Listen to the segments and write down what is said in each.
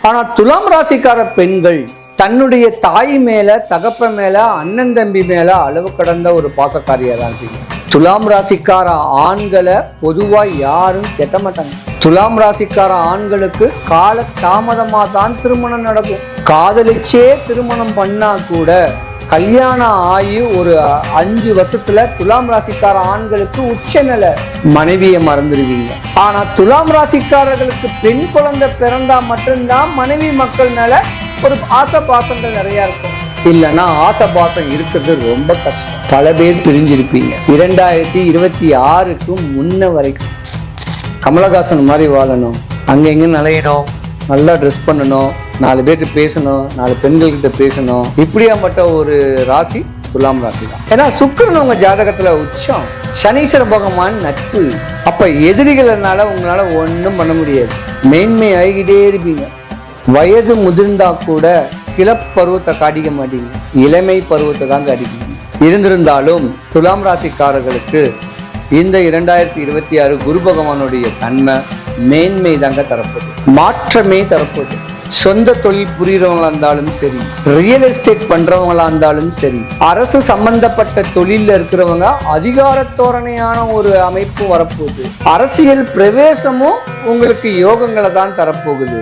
ஆனா துலாம் ராசிக்கார பெண்கள் தன்னுடைய தாய் மேல, தகப்ப மேல, அண்ணன் தம்பி மேல அளவு கடந்த ஒரு பாசக்காரியா தான் இருப்பீங்க. துலாம் ராசிக்கார ஆண்களை பொதுவா யாரும் கெட்ட மாட்டாங்க. துலாம் ராசிக்கார ஆண்களுக்கு கால தாமதமா தான் திருமணம் நடக்கும். காதலிச்சே திருமணம் பண்ணா கூட கல்யாணம் ஆகி ஒரு 5 வருஷத்துல துலாம் ராசிக்கார ஆண்களுக்கு உச்ச நிலை. மனைவியை மறந்துடுவீங்க. ஆனா துலாம் ராசிக்காரர்களுக்கு பெண் குழந்தை பிறந்தா மட்டும்தான் மனைவி மக்கள் மேல ஒரு ஆசை பாசங்கள் நிறைய இருக்கும். இல்லைன்னா ஆசை பாசம் இருக்கிறது ரொம்ப கஷ்டம். பல பேர் பிரிஞ்சிருப்பீங்க. 2026க்கு முன்ன வரைக்கும் கமலஹாசன் மாதிரி வாழணும், அங்க எங்க நிலையணும், நல்லா ட்ரெஸ் பண்ணணும், 4 பேர்கிட்ட பேசணும், 4 பெண்கள்கிட்ட பேசணும். இப்படியாப்பட்ட ஒரு ராசி துலாம் ராசி தான். ஏன்னா சுக்கிரன் உங்க ஜாதகத்துல உச்சம், சனீஸ்வர பகவான் நட்பு. அப்ப எதிரிகள்னால உங்களால ஒன்றும் பண்ண முடியாது. மேன்மை ஆகிக்கிட்டே இருப்பீங்க. வயது முதிர்ந்தா கூட கிளப்பருவத்தை காட்டிக்க மாட்டீங்க, இளமை பருவத்தை தான் காட்டிக்கீங்க. இருந்திருந்தாலும் துலாம் ராசிக்காரர்களுக்கு இந்த 2026 குரு பகவானுடைய தன்மை மேன்மை தாங்க தரப்போகுது, மாற்றமே தரப்போகுது. சொந்த தொழில் புரிகிறவங்களா இருந்தாலும் சரி, ரியல் எஸ்டேட் பண்றவங்களா இருந்தாலும் சரி, அரசு சம்பந்தப்பட்ட தொழில இருக்கிறவங்க அதிகார தோரணையான ஒரு அமைப்பு வரப்போகுது. அரசியல் பிரவேசமும் உங்களுக்கு யோகங்களை தான் தரப்போகுது.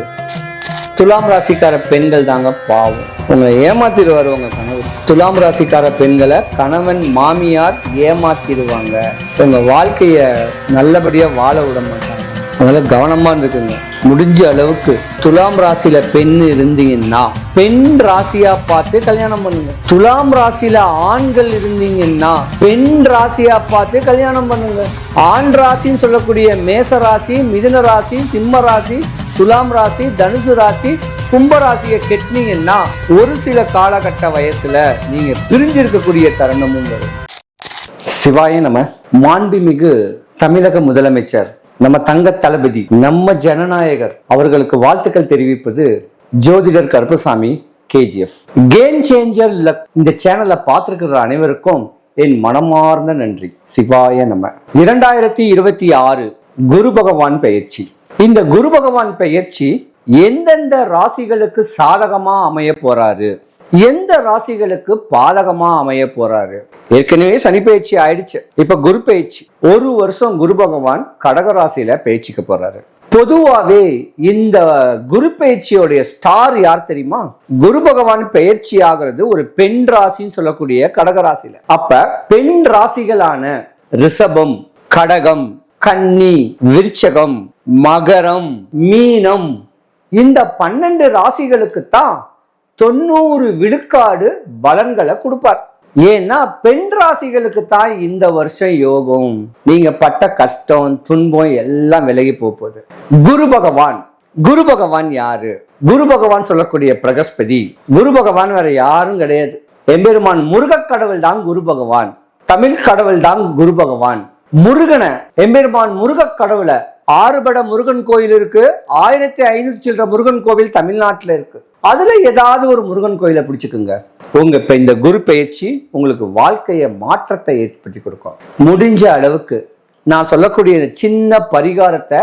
துலாம் ராசிக்கார பெண்கள் தாங்க பாவம், உங்களை ஏமாத்திடுவார் உங்க கணவர். துலாம் ராசிக்கார பெண்களை கணவன் மாமியார் ஏமாத்திடுவாங்க. உங்க வாழ்க்கைய நல்லபடியா வாழ விட மாட்டாங்க. அதனால கவனமா இருக்குங்க. முடிஞ்ச அளவுக்கு துலாம் ராசியில பெண் இருந்தீங்கன்னா பெண் ராசியா பார்த்து கல்யாணம் பண்ணுங்க. துலாம் ராசியில ஆண்கள் இருந்தீங்கன்னா பெண் ராசியா பார்த்து கல்யாணம் பண்ணுங்க. ஆண் ராசின்னு சொல்லக்கூடிய மேச ராசி, மிதுன ராசி, சிம்ம ராசி, துலாம் ராசி, தனுசு ராசி, கும்பராசியை கெட்டினீங்கன்னா ஒரு சில காலகட்ட வயசுல நீங்க பிரிஞ்சிருக்கக்கூடிய தருணமும் வரும். சிவாய நம. மாண்புமிகு தமிழக முதலமைச்சர், நம்ம தங்க தளபதி, நம்ம ஜனநாயகர் அவர்களுக்கு வாழ்த்துக்கள் தெரிவிப்பது ஜோதிடர் Karuppasamy KGF. Game changer luck இந்த சேனலை பார்த்திருக்கிற அனைவருக்கும் என் மனமார்ந்த நன்றி. சிவாய நம. 2026 குரு பகவான் பெயர்ச்சி. இந்த குரு பகவான் பெயர்ச்சி எந்தெந்த ராசிகளுக்கு சாதகமா அமைய போறாரு, எந்த ராசிகளுக்கு பாதகமா அமைய போறாரு. ஏற்கனவே சனி பயிற்சி ஆயிடுச்சு, இப்ப குரு பயிற்சி. 1 வருஷம் குரு பகவான் கடக ராசியில பயிற்சிக்க போறாரு. பொதுவாவே இந்த குரு பயிற்சியோடைய ஸ்டார் யார் தெரியுமா? குரு பகவான் பயிற்சி ஆகிறது ஒரு பெண் ராசின்னு சொல்லக்கூடிய கடக ராசியில. அப்ப பெண் ராசிகளான ரிஷபம், கடகம், கன்னி, விருச்சகம், மகரம், மீனம், இந்த 12 ராசிகளுக்கு தான் 90 விழுக்காடு பலன்களை கொடுப்பார். ஏன்னா பெண் ராசிகளுக்கு தான் இந்த வருஷம் யோகம். நீங்க பட்ட கஷ்டம், துன்பம் எல்லாம் விலகி போகுது. குரு பகவான், குரு பகவான் யாரு? குரு பகவான் சொல்லக்கூடிய பிரகஸ்பதி. குரு பகவான் வேற யாரும் கிடையாது. எம்பெருமான் முருகக் கடவுள் தான் குரு பகவான். தமிழ் கடவுள் தான் குரு பகவான். முருகனை, எம்பெருமான் முருகக் கடவுளை, 6 பட முருகன் கோயில் இருக்கு, 1500 சில்லற முருகன் கோவில் தமிழ்நாட்டுல இருக்கு. அதுல ஏதாவது ஒரு முருகன் கோயிலை பிடிச்சுக்குங்க. உங்க இப்ப இந்த குரு பயிற்சி உங்களுக்கு வாழ்க்கைய மாற்றத்தை ஏற்படுத்தி கொடுக்கும். முடிஞ்ச அளவுக்கு நான் சொல்லக்கூடிய சின்ன பரிகாரத்தை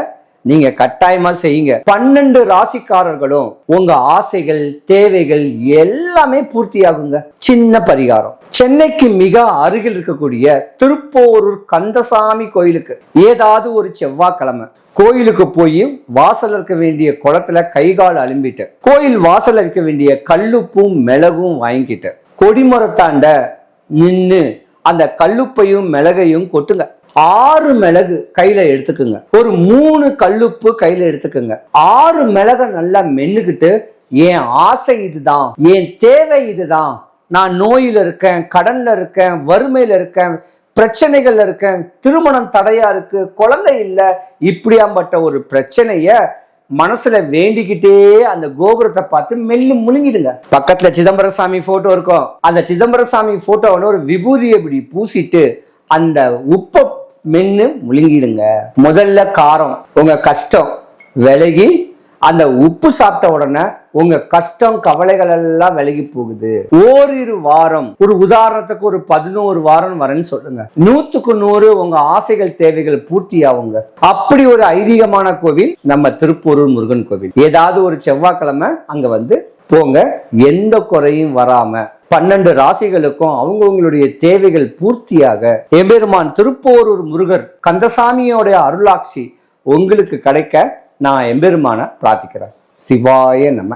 நீங்க கட்டாயமா செய்யுங்க. 12 ராசிக்காரர்களும் உங்க ஆசைகள், தேவைகள் எல்லாமே பூர்த்தியாகுங்க. சின்ன பரிகாரம். சென்னைக்கு மிக அருகில் இருக்கக்கூடிய திருப்போரூர் கந்தசாமி கோயிலுக்கு ஏதாவது ஒரு செவ்வாய்க்கிழமை கோயிலுக்கு போய் வாசல் இருக்க வேண்டிய குளத்துல கைகால் அலும்பிட்டு, கோயில் வாசல் இருக்க வேண்டிய கல்லுப்பும் மிளகும் வாங்கிட்டு, கொடிமரத்தாண்ட நின்று அந்த கல்லுப்பையும் மிளகையும் கொட்டுங்க. 6 மிளகு கையில எடுத்துக்குங்க. ஒரு 3 கல்லுப்பு கையில எடுத்துக்குங்க. 6 மிளகை நல்லா மென்னுக்கிட்டு, என் ஆசை இதுதான், என் தேவை இதுதான், நான் நோயில இருக்கேன், கடன்ல இருக்கேன், வறுமையில இருக்கேன், பிரச்சனைகள்ல இருக்கேன், திருமணம் தடையா இருக்கு, குழந்தை இல்லை, இப்படியாம்பட்ட ஒரு பிரச்சனைய மனசுல வேண்டிக்கிட்டே அந்த கோபுரத்தை பார்த்து மெல்லு முழுங்கிடுங்க. பக்கத்துல சிதம்பரசாமி போட்டோ இருக்கும். அந்த சிதம்பரசாமி போட்டோவோட ஒரு விபூதி இப்படி பூசிட்டு அந்த உப்பை மென்னு முழுங்கிடுங்க. முதல்ல காரம், உங்க கஷ்டம் விலகி அந்த உப்பு சாப்பிட்ட உடனே உங்க கஷ்டம் கவலைகள் எல்லாம் விலகி போகுது. ஓரிரு வாரம், ஒரு உதாரணத்துக்கு ஒரு 11 வாரம் வரேன்னு சொல்லுங்க, 100க்கு 100 உங்க ஆசைகள் தேவைகள் பூர்த்தி ஆகுங்க. அப்படி ஒரு ஐதீகமான கோவில் நம்ம திருப்போரூர் முருகன் கோவில். ஏதாவது ஒரு செவ்வாய்க்கிழமை அங்க வந்து போங்க, எந்த குறையும் வராம 12 ராசிகளுக்கும் அவங்களுடைய தேவைகள் பூர்த்தியாக எம்பெருமான் திருப்போரூர் முருகர் கந்தசாமியோட அருளாட்சி உங்களுக்கு கிடைக்க நான் எம்பெருமான பிரார்த்திக்கிறேன். சிவாய நம.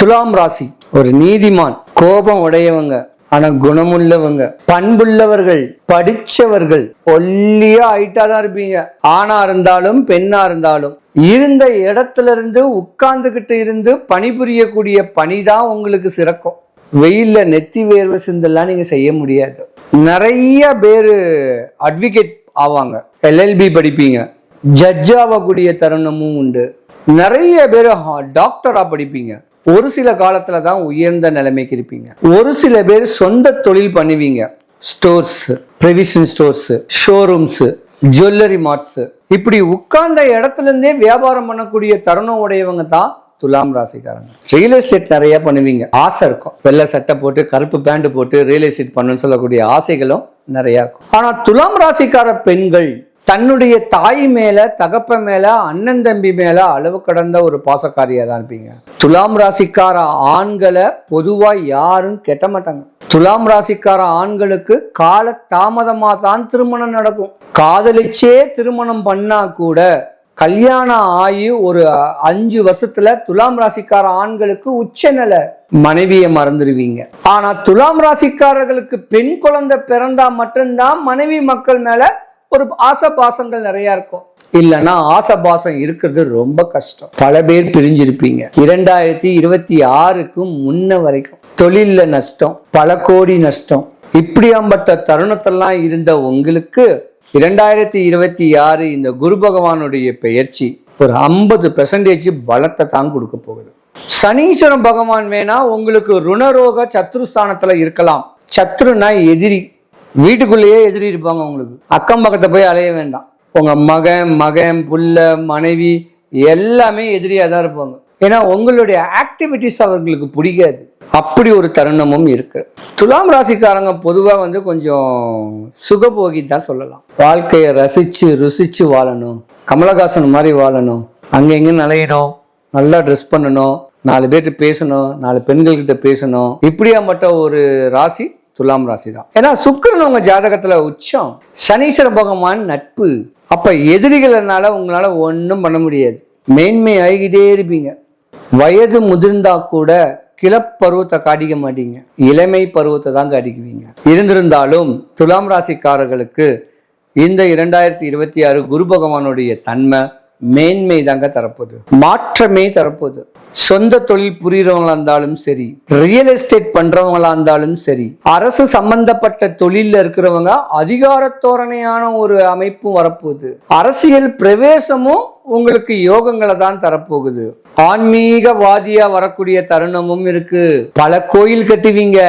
துலாம் ராசி ஒரு நீதிமான், கோபம் உடையவங்க, ஆனா குணமுள்ளவங்க, பண்புள்ளவர்கள், படிச்சவர்கள், ஒல்லியா ஆயிட்டாதான் இருப்பீங்க. ஆணா இருந்தாலும் பெண்ணா இருந்தாலும் இருந்த இடத்துல இருந்து உட்கார்ந்துகிட்டு இருந்து பணிபுரியக்கூடிய பணிதான் உங்களுக்கு சிறக்கும். வெயில்ல நெத்தி வேர்வை சிந்தெல்லாம் நீங்க செய்ய முடியாது. நிறைய பேரு அட்வொகேட் ஆவாங்க, LLB படிப்பீங்க, ஜட்ஜ் ஆகக்கூடிய தருணமும் உண்டு. நிறைய பேர் டாக்டரா படிப்பீங்க. ஒரு சில காலத்துல தான் உயர்ந்த நிலைமைக்கு இருப்பீங்க. ஒரு சில பேர் சொந்த தொழில் பண்ணுவீங்க. Stores, provision stores, showrooms, jewellery marts, இப்படி உட்கார்ந்த இடத்துல இருந்தே வியாபாரம் பண்ணக்கூடிய தருணம் உடையவங்க தான் துலாம் ராசிக்காரங்க. ரியல் எஸ்டேட் நிறைய பண்ணுவீங்க, ஆசை இருக்கும். வெள்ளை சட்டை போட்டு கருப்பு பேண்ட் போட்டு ரியல் எஸ்டேட் பண்ணணும்னு சொல்லக்கூடிய ஆசைகளும் நிறைய இருக்கும். ஆனா துலாம் ராசிக்கார பெண்கள் தன்னுடைய தாய் மேல, தகப்ப மேல, அண்ணன் தம்பி மேல அளவு கடந்த ஒரு பாசக்காரியா தான் இருப்பீங்க. துலாம் ராசிக்கார ஆண்களை பொதுவா யாரும் கெட்ட மாட்டாங்க. துலாம் ராசிக்கார ஆண்களுக்கு கால தாமதமா தான் திருமணம் நடக்கும். காதலிச்சே திருமணம் பண்ணா கூட கல்யாணம் ஆகி ஒரு 5 வருஷத்துல துலாம் ராசிக்கார ஆண்களுக்கு உச்சநிலை, மனைவியை மறந்துடுவீங்க. ஆனா துலாம் ராசிக்காரர்களுக்கு பெண் குழந்தை பிறந்தா மட்டும்தான் மனைவி மக்கள் மேல ஒரு ஆசை பாசங்கள் நிறைய இருக்கும். இல்லைன்னா ஆசை பாசம் இருக்கிறது ரொம்ப கஷ்டம். பல பேர் பிரிஞ்சிருப்பீங்க. 2026க்கு முன்ன வரைக்கும் தொழில்ல நஷ்டம், பல கோடி நஷ்டம். இப்படியாம்பட்ட தருணத்தெல்லாம் இருந்த உங்களுக்கு 2026 இந்த குரு பகவானுடைய பெயர்ச்சி ஒரு 50% பலத்தை தான் கொடுக்க போகுது. சனீஸ்வரன் பகவான் வேணா உங்களுக்கு ருணரோக சத்ருஸ்தானத்துல இருக்கலாம். சத்ருனா எதிரி, வீட்டுக்குள்ளேயே எதிரி இருப்பாங்க உங்களுக்கு. அக்கம் பக்கத்தை போய் அலைய வேண்டாம். உங்க மகன் புள்ள மனைவி எல்லாமே எதிரியா தான் இருப்பாங்க. ஏன்னா உங்களுடைய ஆக்டிவிட்டிஸ் அவர்களுக்கு பிடிக்காது. அப்படி ஒரு தருணமும் இருக்கு. துலாம் ராசிக்காரங்க பொதுவா வந்து கொஞ்சம் சுகபோகி தான் சொல்லலாம். வாழ்க்கையை ரசிச்சு ருசிச்சு வாழணும், கமலஹாசன் மாதிரி வாழணும், அங்க எங்க நிலையணும், நல்லா ட்ரெஸ் பண்ணணும், 4 பேர்கிட்ட பேசணும், 4 பெண்கள்கிட்ட பேசணும். இப்படியாப்பட்ட ஒரு ராசி துலாம் ராசி தான். ஏன்னா சுக்கிரன் உங்க ஜாதகத்துல உச்சம், சனீஸ்வர பகவான் நட்பு. அப்ப எதிரிகள்னால உங்களால ஒன்றும் பண்ண முடியாது. மேன்மை ஆகிக்கிட்டே இருப்பீங்க. வயது முதிர்ந்தா கூட கிளப்பருவத்தை காட்டிக்க மாட்டீங்க, இளமை பருவத்தை தான் காட்டிக்குவீங்க. இருந்திருந்தாலும் துலாம் ராசிக்காரர்களுக்கு இந்த 2026 குரு பகவானுடைய தன்மை மேன்மை தாங்க தரப்போகுது, மாற்றமே தரப்போகுது. சொந்த தொழில் புரியறவங்களா இருந்தாலும் சரி, ரியல் எஸ்டேட் பண்றவங்களா இருந்தாலும் சரி, அரசு சம்பந்தப்பட்ட தொழில இருக்கிறவங்க அதிகார தோரணையான ஒரு அமைப்பும் வரப்போகுது. அரசியல் பிரவேசமும் உங்களுக்கு யோகங்களை தான் தரப்போகுது. ஆன்மீகவாதியா வரக்கூடிய தருணமும் இருக்கு. பல கோயில் கட்டுவீங்க,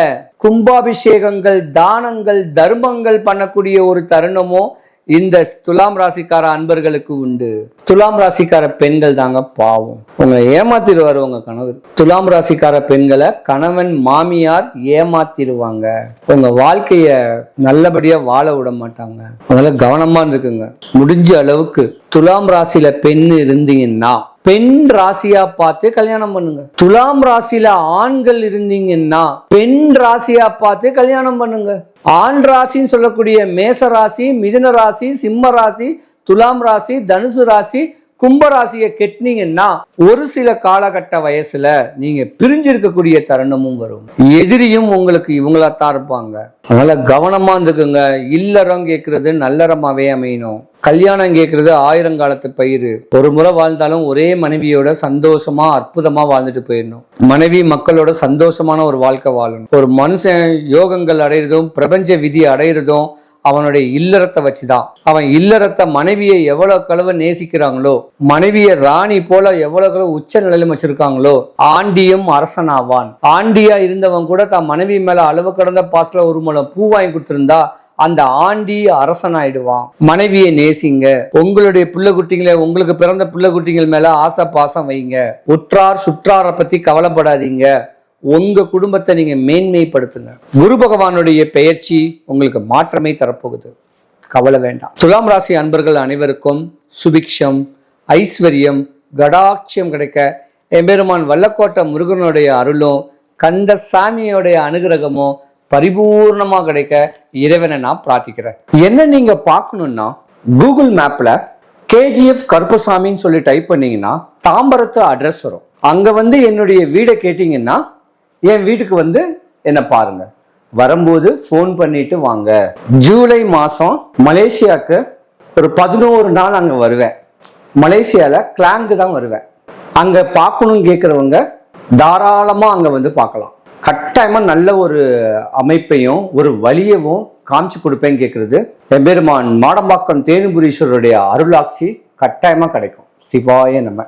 கும்பாபிஷேகங்கள், தானங்கள், தர்மங்கள் பண்ணக்கூடிய ஒரு தருணமும் இந்த துலாம் ராசிக்கார அன்பர்களுக்கு உண்டு. துலாம் ராசிக்கார பெண்கள் தாங்க பாவம், உங்களை ஏமாத்திடுவாரு உங்க கணவர். துலாம் ராசிக்கார பெண்களை கணவன் மாமியார் ஏமாத்திடுவாங்க, உங்க வாழ்க்கைய நல்லபடியா வாழ விட மாட்டாங்க. அதனால கவனமா இருக்குங்க. முடிஞ்ச அளவுக்கு துலாம் ராசியில பெண் இருந்தீங்கன்னா பெண் ராசியா பார்த்து கல்யாணம் பண்ணுங்க. துலாம் ராசியில ஆண்கள் இருந்தீங்கன்னா பெண் ராசியா பார்த்து கல்யாணம் பண்ணுங்க. ஆண் ராசின்னு சொல்லக்கூடிய மேச ராசி, மிதுன ராசி, சிம்ம ராசி, துலாம் ராசி, தனுசு ராசி, கும்பராசியை கெட்டினீங்கன்னா ஒரு சில காலகட்ட வயசுல நீங்க பிரிஞ்சிருக்கக்கூடிய தருணமும் வரும். எதிரியும் உங்களுக்கு இவங்களாத்தான் இருப்பாங்க. அதனால கவனமா இருந்துக்குங்க. இல்லறம் கேட்கறது நல்லறமாவே அமையணும். கல்யாணம் கேட்கறது 1000 காலத்து பயிர். ஒரு முறை வாழ்ந்தாலும் ஒரே மனைவியோட சந்தோஷமா அற்புதமா வாழ்ந்துட்டு போயிடணும். மனைவி மக்களோட சந்தோஷமான ஒரு வாழ்க்கை வாழணும். ஒரு மனுஷன் யோகங்கள் அடையிறதும் பிரபஞ்ச விதி அடையிறதும் அவனுடைய இல்லறத்தை வச்சுதான். அவன் இல்லறத்தை மனைவியை எவ்வளவு கலவு நேசிக்கிறாங்களோ, மனைவியை ராணி போல எவ்வளவு கலவு உச்ச நிலையிலும் வச்சிருக்காங்களோ, ஆண்டியும் அரசனாவான். ஆண்டியா இருந்தவன் கூட தான் மனைவி மேல அளவு கடந்த பாசல ஒரு முளம் பூ வாங்கி கொடுத்திருந்தா அந்த ஆண்டி அரசனாயிடுவான். மனைவியை நேசிங்க. உங்களுடைய பிள்ளை குட்டிங்களை, உங்களுக்கு பிறந்த பிள்ளை குட்டிகள் மேல ஆசை பாசம் வைங்க. உற்றார் சுற்றாரை பத்தி கவலைப்படாதீங்க. உங்க குடும்பத்தை நீங்க மேன்மைப்படுத்துங்க. குரு பகவானுடைய பெயர்ச்சி உங்களுக்கு மாற்றமே தரப்போகுது, கவலை வேண்டாம். துலாம் ராசி அன்பர்கள் அனைவருக்கும் சுபிக்ஷம், ஐஸ்வர்யம், கடாட்சியம் கிடைக்க எம்பெருமான் வல்லக்கோட்டை முருகனுடைய அருளும் கந்த சாமியோடைய அனுகிரகமும் பரிபூர்ணமா கிடைக்க இறைவனை நான் பிரார்த்திக்கிறேன். என்ன நீங்க பார்க்கணும்னா, கூகுள் மேப்ல கேஜிஎஃப் கருப்பசாமின்னு சொல்லி டைப் பண்ணீங்கன்னா தாம்பரத்து அட்ரஸ் வரும். அங்க என்னுடைய வீடை கேட்டீங்கன்னா என் வீட்டுக்கு என்ன பாருங்க. வரும்போது ஃபோன் பண்ணிட்டு வாங்க. ஜூலை மாசம் மலேசியாவுக்கு ஒரு 11 நாள் அங்க வருவேன். மலேசியால கிளாங்கு தான் வருவேன். அங்க பார்க்கணும் கேட்கறவங்க தாராளமா அங்க பார்க்கலாம். கட்டாயமா நல்ல ஒரு அமைப்பையும் ஒரு வழியவும் காமிச்சு கொடுப்பேன்னு கேட்கறது எம்பெருமான் மாடம்பாக்கம் தேனுபுரீஸ்வரருடைய அருளாட்சி கட்டாயமா கிடைக்கும். சிவாய நம.